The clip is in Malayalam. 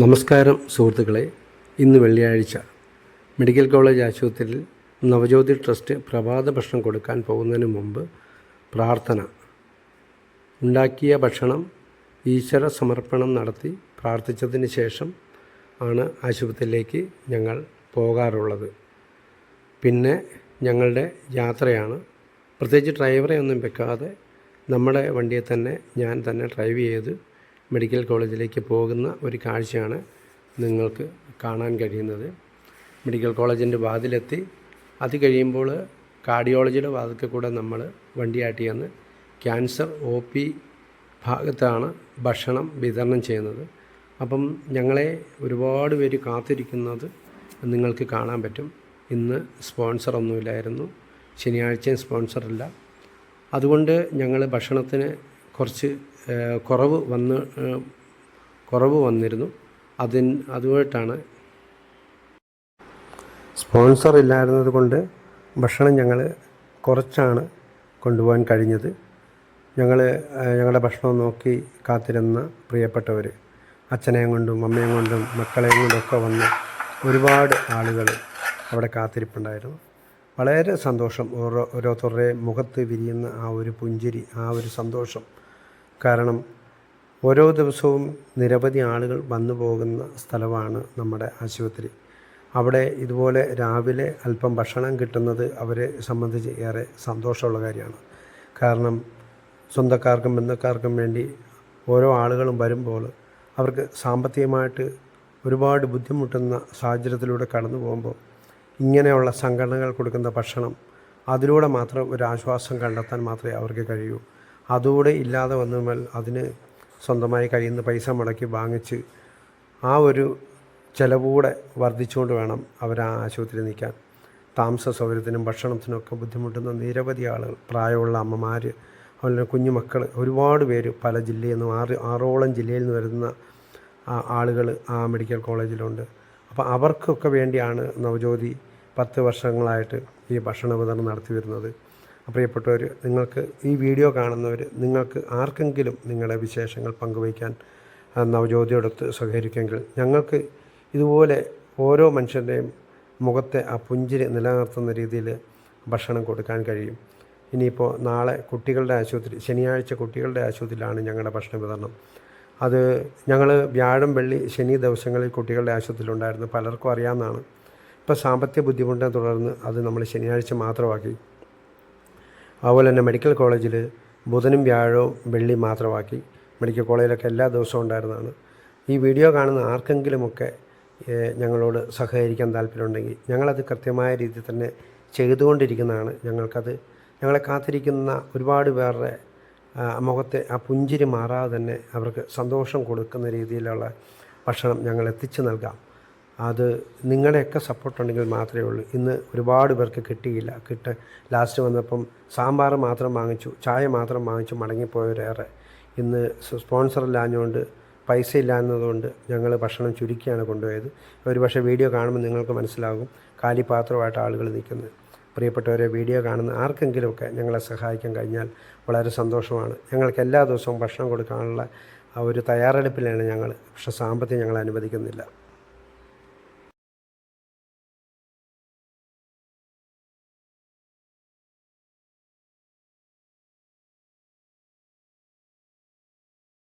നമസ്കാരം സുഹൃത്തുക്കളെ, ഇന്ന് വെള്ളിയാഴ്ച മെഡിക്കൽ കോളേജ് ആശുപത്രിയിൽ നവജ്യോതി ട്രസ്റ്റ് പ്രഭാത ഭക്ഷണം കൊടുക്കാൻ പോകുന്നതിന് മുമ്പ് പ്രാർത്ഥന. ഉണ്ടാക്കിയ ഭക്ഷണം ഈശ്വര സമർപ്പണം നടത്തി പ്രാർത്ഥിച്ചതിന് ശേഷം ആണ് ആശുപത്രിയിലേക്ക് ഞങ്ങൾ പോകാറുള്ളത്. പിന്നെ ഞങ്ങളുടെ യാത്രയാണ്. പ്രത്യേകിച്ച് ഡ്രൈവറെ ഒന്നും വെക്കാതെ നമ്മുടെ വണ്ടിയെ തന്നെ ഞാൻ തന്നെ ഡ്രൈവ് ചെയ്ത് മെഡിക്കൽ കോളേജിലേക്ക് പോകുന്ന ഒരു കാഴ്ചയാണ് നിങ്ങൾക്ക് കാണാൻ കഴിയുന്നത്. മെഡിക്കൽ കോളേജിൻ്റെ വാതിലെത്തി. അത് കഴിയുമ്പോൾ കാർഡിയോളജിയുടെ വാതിൽക്കൽ കൂടെ നമ്മൾ വണ്ടിയാട്ടി വന്ന് ക്യാൻസർ OP ഭാഗത്താണ് ഭക്ഷണം വിതരണം ചെയ്യുന്നത്. അപ്പം ഞങ്ങളെ ഒരുപാട് പേര് കാത്തിരിക്കുന്നത് നിങ്ങൾക്ക് കാണാൻ പറ്റും. ഇന്ന് സ്പോൺസറൊന്നുമില്ലായിരുന്നു, ശനിയാഴ്ചയും സ്പോൺസറില്ല. അതുകൊണ്ട് ഞങ്ങൾ ഭക്ഷണത്തിന് കുറച്ച് കുറവ് വന്നിരുന്നു. അതുമായിട്ടാണ് സ്പോൺസർ ഇല്ലായിരുന്നത് കൊണ്ട് ഭക്ഷണം ഞങ്ങൾ കുറച്ചാണ് കൊണ്ടുപോകാൻ കഴിഞ്ഞത്. ഞങ്ങളുടെ ഭക്ഷണം നോക്കി കാത്തിരുന്ന പ്രിയപ്പെട്ടവർ, അച്ഛനെയും കൊണ്ടും അമ്മയും കൊണ്ടും മക്കളെയും കൊണ്ടൊക്കെ വന്ന് ഒരുപാട് ആളുകൾ അവിടെ കാത്തിരിപ്പുണ്ടായിരുന്നു. വളരെ സന്തോഷം. ഓരോരുത്തരുടെ മുഖത്ത് വിരിയുന്ന ആ ഒരു പുഞ്ചിരി, ആ ഒരു സന്തോഷം. കാരണം ഓരോ ദിവസവും നിരവധി ആളുകൾ വന്നു പോകുന്ന സ്ഥലമാണ് നമ്മുടെ ആശുപത്രി. അവിടെ ഇതുപോലെ രാവിലെ അല്പം ഭക്ഷണം കിട്ടുന്നത് അവരെ സംബന്ധിച്ച് ഏറെ സന്തോഷമുള്ള കാര്യമാണ്. കാരണം സ്വന്തക്കാർക്കും ബന്ധുക്കാർക്കും വേണ്ടി ഓരോ ആളുകളും വരുമ്പോൾ അവർക്ക് സാമ്പത്തികമായിട്ട് ഒരുപാട് ബുദ്ധിമുട്ടുന്ന സാഹചര്യത്തിലൂടെ കടന്നു പോകുമ്പോൾ ഇങ്ങനെയുള്ള സംഘടനകൾ കൊടുക്കുന്ന ഭക്ഷണം, അതിലൂടെ മാത്രം ഒരു ആശ്വാസം കണ്ടെത്താൻ മാത്രമേ അവർക്ക് കഴിയൂ. അതുകൂടെ ഇല്ലാതെ വന്നാൽ അതിന് സ്വന്തമായി കഴിയുന്ന പൈസ മുടക്കി വാങ്ങിച്ച് ആ ഒരു ചിലവൂടെ വർദ്ധിച്ചുകൊണ്ട് വേണം അവർ ആ ആശുപത്രിയിൽ നിൽക്കാൻ. താമസ സൗകര്യത്തിനും ഭക്ഷണത്തിനൊക്കെ ബുദ്ധിമുട്ടുന്ന നിരവധി ആളുകൾ, പ്രായമുള്ള അമ്മമാർ, അതുപോലെ കുഞ്ഞുമക്കൾ, ഒരുപാട് പേര് പല ജില്ലയിൽ നിന്നും ആറോളം ജില്ലയിൽ നിന്ന് വരുന്ന ആളുകൾ ആ മെഡിക്കൽ കോളേജിലുണ്ട്. അപ്പോൾ അവർക്കൊക്കെ വേണ്ടിയാണ് നവജ്യോതി 10 വർഷങ്ങളായിട്ട് ഈ ഭക്ഷണ വിതരണം നടത്തി വരുന്നത്. പ്രിയപ്പെട്ടവർ, നിങ്ങൾക്ക് ഈ വീഡിയോ കാണുന്നവർ, നിങ്ങൾക്ക് ആർക്കെങ്കിലും നിങ്ങളുടെ വിശേഷങ്ങൾ പങ്കുവയ്ക്കാൻ നവജ്യോതിയോടൊത്ത് സഹകരിക്കുമെങ്കിൽ ഞങ്ങൾക്ക് ഇതുപോലെ ഓരോ മനുഷ്യൻ്റെയും മുഖത്തെ ആ പുഞ്ചിരി നിലനിർത്തുന്ന രീതിയിൽ ഭക്ഷണം കൊടുക്കാൻ കഴിയും. ഇനിയിപ്പോൾ നാളെ കുട്ടികളുടെ ആശുപത്രി, ശനിയാഴ്ച കുട്ടികളുടെ ആശുപത്രിയിലാണ് ഞങ്ങളുടെ ഭക്ഷണ വിതരണം. അത് ഞങ്ങൾ വ്യാഴം, വെള്ളി, ശനി ദിവസങ്ങളിൽ കുട്ടികളുടെ ആശുപത്രിയിലുണ്ടായിരുന്നു. പലർക്കും അറിയാവുന്നതാണ്. ഇപ്പോൾ സാമ്പത്തിക ബുദ്ധിമുട്ടിനെ തുടർന്ന് അത് നമ്മൾ ശനിയാഴ്ച മാത്രമാക്കി. അതുപോലെ തന്നെ മെഡിക്കൽ കോളേജിൽ ബുധനും വ്യാഴവും വെള്ളി മാത്രമാക്കി. മെഡിക്കൽ കോളേജിലൊക്കെ എല്ലാ ദിവസവും ഉണ്ടായിരുന്നതാണ്. ഈ വീഡിയോ കാണുന്ന ആർക്കെങ്കിലുമൊക്കെ ഞങ്ങളോട് സഹകരിക്കാൻ താല്പര്യമുണ്ടെങ്കിൽ ഞങ്ങളത് കൃത്യമായ രീതിയിൽ തന്നെ ചെയ്തുകൊണ്ടിരിക്കുന്നതാണ്. ഞങ്ങളെ കാത്തിരിക്കുന്ന ഒരുപാട് പേരുടെ മുഖത്തെ ആ പുഞ്ചിരി മാറാതെ തന്നെ അവർക്ക് സന്തോഷം കൊടുക്കുന്ന രീതിയിലുള്ള ഭക്ഷണം ഞങ്ങൾ എത്തിച്ചു നൽകാം. അത് നിങ്ങളുടെയൊക്കെ സപ്പോർട്ടുണ്ടെങ്കിൽ മാത്രമേ ഉള്ളൂ. ഇന്ന് ഒരുപാട് പേർക്ക് കിട്ടിയില്ല. ലാസ്റ്റ് വന്നപ്പം സാമ്പാർ മാത്രം വാങ്ങിച്ചു, ചായ മാത്രം വാങ്ങിച്ചു മടങ്ങിപ്പോയവരേറെ. ഇന്ന് സ്പോൺസർ ഇല്ലാഞ്ഞുകൊണ്ട്, പൈസ ഇല്ലാഞ്ഞതുകൊണ്ട് ഞങ്ങൾ ഭക്ഷണം ചുരുക്കിയാണ് കൊണ്ടുപോയത്. ഒരുപക്ഷെ വീഡിയോ കാണുമ്പോൾ നിങ്ങൾക്ക് മനസ്സിലാകും കാലി പാത്രമായിട്ട് ആളുകൾ നിൽക്കുന്നത്. പ്രിയപ്പെട്ടവരെ, വീഡിയോ കാണുന്ന ആർക്കെങ്കിലുമൊക്കെ ഞങ്ങളെ സഹായിക്കാൻ കഴിഞ്ഞാൽ വളരെ സന്തോഷമാണ്. ഞങ്ങൾക്ക് എല്ലാ ദിവസവും ഭക്ഷണം കൊടുക്കാനുള്ള ഒരു തയ്യാറെടുപ്പിലാണ് ഞങ്ങൾ. പക്ഷേ സാമ്പത്തികം ഞങ്ങൾ അനുവദിക്കുന്നില്ല.